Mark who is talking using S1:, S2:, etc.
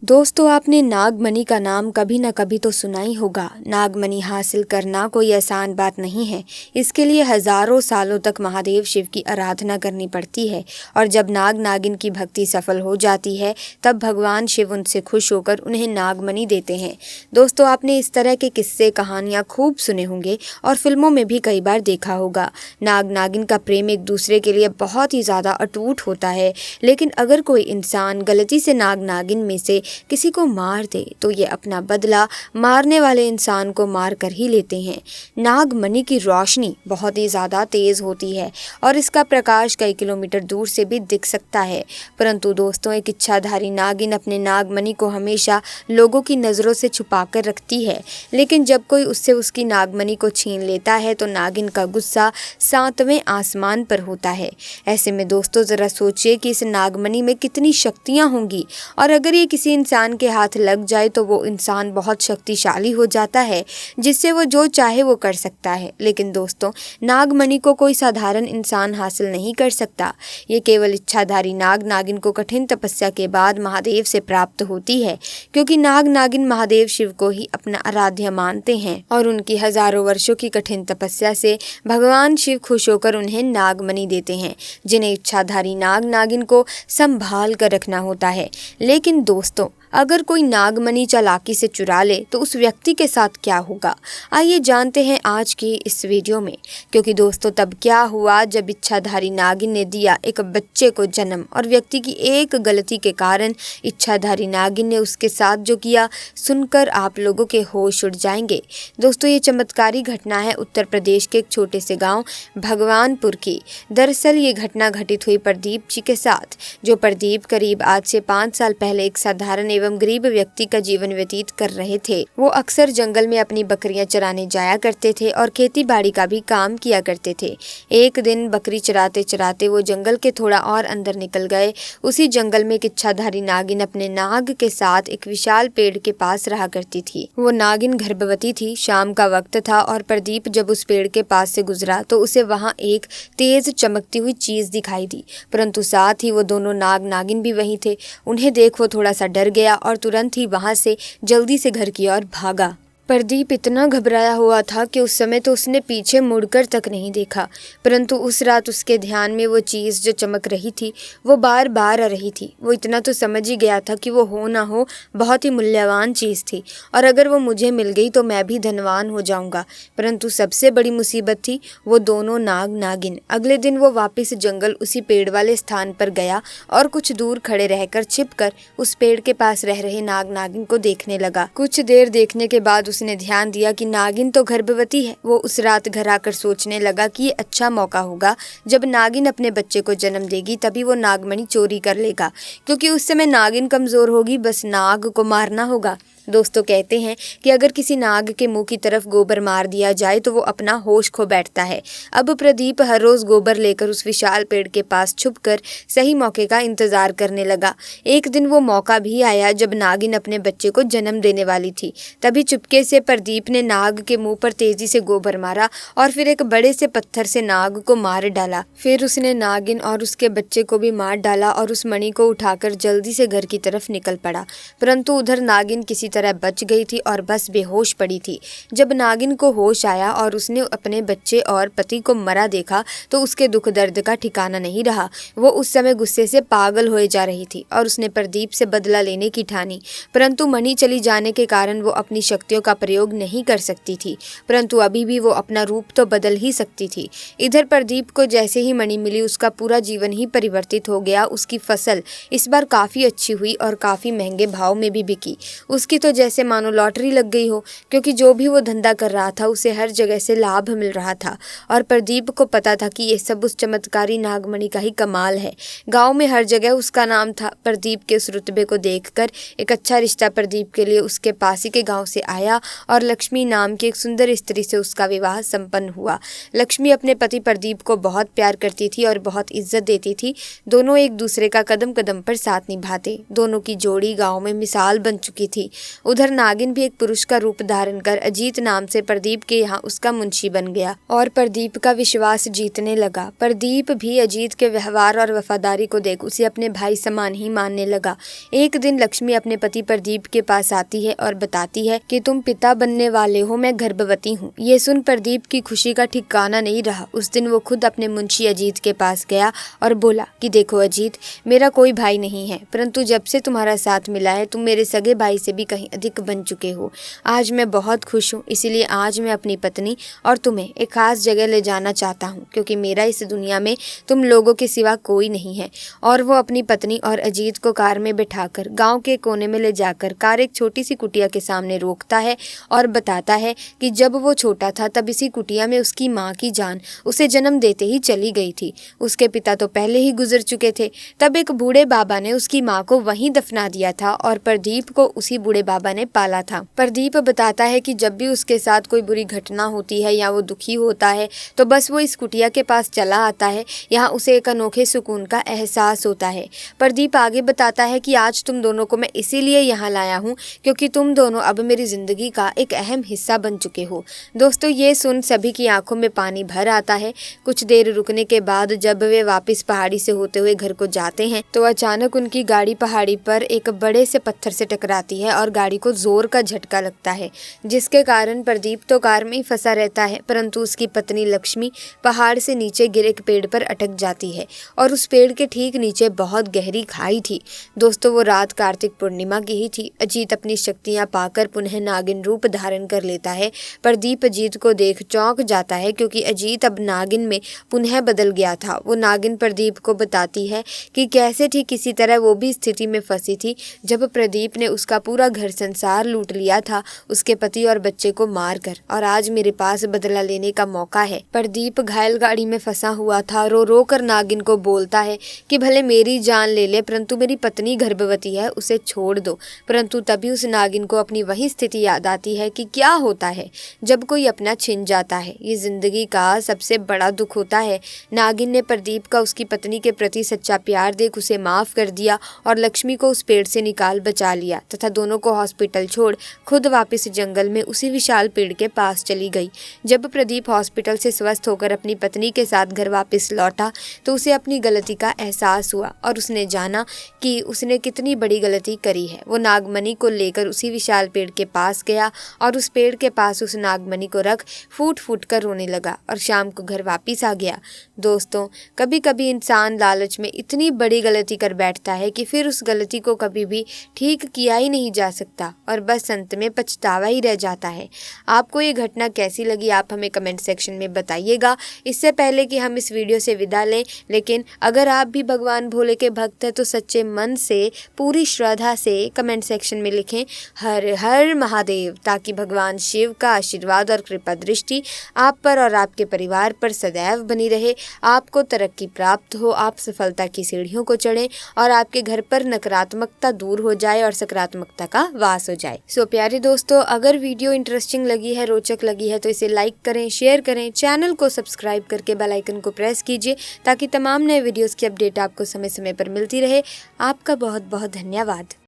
S1: दोस्तों, आपने नागमणि का नाम कभी न कभी तो सुना ही होगा। नागमणि हासिल करना कोई आसान बात नहीं है। इसके लिए हजारों सालों तक महादेव शिव की आराधना करनी पड़ती है और जब नाग नागिन की भक्ति सफल हो जाती है तब भगवान शिव उनसे खुश होकर उन्हें नागमणि देते हैं। दोस्तों, आपने इस तरह के किस्से कहानियाँ खूब सुने होंगे और फिल्मों में भी कई बार देखा होगा। नाग नागिन का प्रेम एक दूसरे के लिए बहुत ही ज़्यादा अटूट होता है, लेकिन अगर कोई इंसान गलती से नाग नागिन में से किसी को मार दे तो ये अपना बदला मारने वाले इंसान को मार कर ही लेते हैं। नागमणि की रोशनी बहुत ही ज़्यादा तेज़ होती है और इसका प्रकाश कई किलोमीटर दूर से भी दिख सकता है, परंतु दोस्तों, एक इच्छाधारी नागिन अपने नागमणि को हमेशा लोगों की नज़रों से छुपा कर रखती है, लेकिन जब कोई उससे उसकी नागमणि को छीन लेता है तो नागिन का गुस्सा 7वें आसमान पर होता है। ऐसे में दोस्तों, ज़रा सोचिए कि इस नागमणि में कितनी शक्तियाँ होंगी और अगर ये किसी इंसान के हाथ लग जाए तो वो इंसान बहुत शक्तिशाली हो जाता है, जिससे वो जो चाहे वो कर सकता है। लेकिन दोस्तों, नागमणि को कोई साधारण इंसान हासिल नहीं कर सकता। ये केवल इच्छाधारी नाग नागिन को कठिन तपस्या के बाद महादेव से प्राप्त होती है, क्योंकि नाग नागिन महादेव शिव को ही अपना आराध्य मानते हैं और उनकी हजारों वर्षों की कठिन तपस्या से भगवान शिव खुश होकर उन्हें नागमणि देते हैं, जिन्हें इच्छाधारी नाग नागिन को संभाल कर रखना होता है। लेकिन दोस्तों, अगर कोई नागमणि चालाकी से चुरा ले तो उस व्यक्ति के साथ क्या होगा? आइए जानते हैं आज की इस वीडियो में। क्योंकि दोस्तों, तब क्या हुआ जब इच्छाधारी नागिन ने दिया एक बच्चे को जन्म और व्यक्ति की एक गलती के कारण इच्छाधारी नागिन ने उसके साथ जो किया, सुनकर आप लोगों के होश उड़ जाएंगे। दोस्तों, ये चमत्कारी घटना है उत्तर प्रदेश के एक छोटे से गाँव भगवानपुर की। दरअसल ये घटना घटित हुई प्रदीप जी के साथ। जो प्रदीप करीब आज से 5 साल पहले एक साधारण एवं गरीब व्यक्ति का जीवन व्यतीत कर रहे थे। वो अक्सर जंगल में अपनी बकरियां चराने जाया करते थे और खेती बाड़ी का भी काम किया करते थे। एक दिन बकरी चराते चराते वो जंगल के थोड़ा और अंदर निकल गए। उसी जंगल में एक इच्छाधारी नागिन अपने नाग के साथ एक विशाल पेड़ के पास रहा करती थी। वो नागिन गर्भवती थी। शाम का वक्त था और प्रदीप जब उस पेड़ के पास से गुजरा तो उसे वहाँ एक तेज चमकती हुई चीज दिखाई दी, परंतु साथ ही वो दोनों नाग नागिन भी वहीं थे। उन्हें देख वो थोड़ा सा डर गया और तुरंत ही वहां से जल्दी से घर की ओर भागा। प्रदीप इतना घबराया हुआ था कि उस समय तो उसने पीछे मुड़कर तक नहीं देखा, परंतु उस रात उसके ध्यान में वो चीज़ जो चमक रही थी वो बार बार आ रही थी। वो इतना तो समझ ही गया था कि वो हो ना हो बहुत ही मूल्यवान चीज़ थी और अगर वो मुझे मिल गई तो मैं भी धनवान हो जाऊंगा। परंतु सबसे बड़ी मुसीबत थी वो दोनों नाग नागिन। अगले दिन वो वापस जंगल उसी पेड़ वाले स्थान पर गया और कुछ दूर खड़े रहकर छिपकर उस पेड़ के पास रह रहे नाग नागिन को देखने लगा। कुछ देर देखने के बाद उसने ध्यान दिया कि नागिन तो गर्भवती है। वो उस रात घर आकर सोचने लगा कि ये अच्छा मौका होगा, जब नागिन अपने बच्चे को जन्म देगी तभी वो नागमणि चोरी कर लेगा, क्योंकि उस समय नागिन कमजोर होगी, बस नाग को मारना होगा। दोस्तों, कहते हैं कि अगर किसी नाग के मुंह की तरफ गोबर मार दिया जाए तो वो अपना होश खो बैठता है। अब प्रदीप हर रोज गोबर लेकर उस विशाल पेड़ के पास छुपकर सही मौके का इंतजार करने लगा। एक दिन वो मौका भी आया जब नागिन अपने बच्चे को जन्म देने वाली थी। तभी चुपके से प्रदीप ने नाग के मुंह पर तेजी से गोबर मारा और फिर एक बड़े से पत्थर से नाग को मार डाला। फिर उसने नागिन और उसके बच्चे को भी मार डाला और उस मणि को उठाकर जल्दी से घर की तरफ निकल पड़ा। परंतु उधर नागिन किसी तरह बच गई थी और बस बेहोश पड़ी थी। जब नागिन को होश आया और उसने अपने बच्चे और पति को मरा देखा तो उसके दुख दर्द का ठिकाना नहीं रहा। वो उस समय गुस्से से पागल होए जा रही थी और उसने प्रदीप से बदला लेने की ठानी, परंतु मणि चली जाने के कारण वो अपनी शक्तियों का प्रयोग नहीं कर सकती थी, परंतु अभी भी वो अपना रूप तो बदल ही सकती थी। इधर प्रदीप को जैसे ही मणि मिली उसका पूरा जीवन ही परिवर्तित हो गया। उसकी फसल इस बार काफी अच्छी हुई और काफी महंगे भाव में भी बिकी। उसकी तो जैसे मानो लॉटरी लग गई हो, क्योंकि जो भी वो धंधा कर रहा था उसे हर जगह से लाभ मिल रहा था और प्रदीप को पता था कि ये सब उस चमत्कारी नागमणि का ही कमाल है। गांव में हर जगह उसका नाम था। प्रदीप के उस रुतबे को देखकर एक अच्छा रिश्ता प्रदीप के लिए उसके पास ही के गांव से आया और लक्ष्मी नाम की एक सुंदर स्त्री से उसका विवाह संपन्न हुआ। लक्ष्मी अपने पति प्रदीप को बहुत प्यार करती थी और बहुत इज्जत देती थी। दोनों एक दूसरे का कदम कदम पर साथ निभाते। दोनों की जोड़ी गाँव में मिसाल बन चुकी थी। उधर नागिन भी एक पुरुष का रूप धारण कर अजीत नाम से प्रदीप के यहाँ उसका मुंशी बन गया और प्रदीप का विश्वास जीतने लगा। प्रदीप भी अजीत के व्यवहार और वफादारी को देख उसे अपने भाई समान ही मानने लगा। एक दिन लक्ष्मी अपने पति प्रदीप के पास आती है और बताती है कि तुम पिता बनने वाले हो, मैं गर्भवती हूँ। ये सुन प्रदीप की खुशी का ठिकाना नहीं रहा। उस दिन वो खुद अपने मुंशी अजीत के पास गया और बोला कि देखो अजीत, मेरा कोई भाई नहीं है, परंतु जब से तुम्हारा साथ मिला है तुम मेरे सगे भाई से भी कहीं अधिक बन चुके हो। आज मैं बहुत खुश हूँ, इसीलिए आज मैं अपनी पत्नी और तुम्हें एक खास जगह ले जाना चाहता हूँ, क्योंकि मेरा इस दुनिया में तुम लोगों के सिवा कोई नहीं है। और वो अपनी पत्नी और अजीत को कार में बिठाकर गांव के कोने में ले जाकर कार एक छोटी सी कुटिया के सामने रोकता है और बताता है कि जब वो छोटा था तब इसी कुटिया में उसकी माँ की जान उसे जन्म देते ही चली गई थी। उसके पिता तो पहले ही गुजर चुके थे। तब एक बूढ़े बाबा ने उसकी माँ को वहीं दफना दिया था और प्रदीप को उसी बूढ़े बाबा ने पाला था। प्रदीप बताता है कि जब भी उसके साथ कोई बुरी घटना होती है या वो दुखी होता है तो बस वो इस कुटिया के पास चला आता है। यहाँ उसे एक अनोखे सुकून का एहसास होता है। प्रदीप आगे बताता है कि आज तुम दोनों को मैं इसीलिए यहाँ लाया हूँ क्योंकि तुम दोनों अब मेरी जिंदगी का एक अहम हिस्सा बन चुके हो। दोस्तों, ये सुन सभी की आंखों में पानी भर आता है। कुछ देर रुकने के बाद जब वे वापस पहाड़ी से होते हुए घर को जाते हैं तो अचानक उनकी गाड़ी पहाड़ी पर एक बड़े से पत्थर से टकराती है और गाड़ी को जोर का झटका लगता है, जिसके कारण प्रदीप तो कार में ही फंसा रहता है, परंतु उसकी पत्नी लक्ष्मी पहाड़ से नीचे गिरे एक पेड़ पर अटक जाती है और उस पेड़ के ठीक नीचे बहुत गहरी खाई थी। दोस्तों, वो रात कार्तिक पूर्णिमा की ही थी। अजीत अपनी शक्तियां पाकर पुनः नागिन रूप धारण कर लेता है। प्रदीप अजीत को देख चौंक जाता है क्योंकि अजीत अब नागिन में पुनः बदल गया था। वो नागिन प्रदीप को बताती है कि कैसे ठीक इसी तरह वो भी स्थिति में फंसी थी जब प्रदीप ने उसका पूरा घर संसार लूट लिया था, उसके पति और बच्चे को मारकर, और आज मेरे पास बदला लेने का मौका है। प्रदीप घायल गाड़ी में फंसा हुआ था। रो रो कर नागिन को बोलता है कि भले मेरी जान ले ले, परंतु मेरी पत्नी गर्भवती है, उसे छोड़ दो। परंतु तभी उस नागिन को अपनी वही स्थिति याद आती है कि क्या होता है जब कोई अपना छिन जाता है। ये जिंदगी का सबसे बड़ा दुख होता है। नागिन ने प्रदीप का उसकी पत्नी के प्रति सच्चा प्यार देख उसे माफ कर दिया और लक्ष्मी को उस पेड़ से निकाल बचा लिया तथा दोनों को हॉस्पिटल छोड़ खुद वापस जंगल में उसी विशाल पेड़ के पास चली गई। जब प्रदीप हॉस्पिटल से स्वस्थ होकर अपनी पत्नी के साथ घर वापस लौटा तो उसे अपनी गलती का एहसास हुआ और उसने जाना कि उसने कितनी बड़ी गलती करी है। वो नागमणि को लेकर उसी विशाल पेड़ के पास गया और उस पेड़ के पास उस नागमणि को रख फूट फूट कर रोने लगा और शाम को घर वापस आ गया। दोस्तों, कभी कभी इंसान लालच में इतनी बड़ी गलती कर बैठता है कि फिर उस गलती को कभी भी ठीक किया ही नहीं जा सकता और बस अंत में पछतावा ही रह जाता है। आपको ये घटना कैसी लगी, आप हमें कमेंट सेक्शन में बताइएगा। इससे पहले कि हम इस वीडियो से विदा लें, लेकिन अगर आप भी भगवान भोले के भक्त हैं तो सच्चे मन से पूरी श्रद्धा से कमेंट सेक्शन में लिखें हर हर महादेव, ताकि भगवान शिव का आशीर्वाद और कृपा दृष्टि आप पर और आपके परिवार पर सदैव बनी रहे। आपको तरक्की प्राप्त हो, आप सफलता की सीढ़ियों को चढ़ें और आपके घर पर नकारात्मकता दूर हो जाए और सकारात्मकता का वास हो जाए। सो प्यारे दोस्तों, अगर वीडियो इंटरेस्टिंग लगी है, रोचक लगी है तो इसे लाइक करें, शेयर करें, चैनल को सब्सक्राइब करके बेल आइकन को प्रेस कीजिए ताकि तमाम नए वीडियोस की अपडेट आपको समय समय पर मिलती रहे। आपका बहुत बहुत धन्यवाद।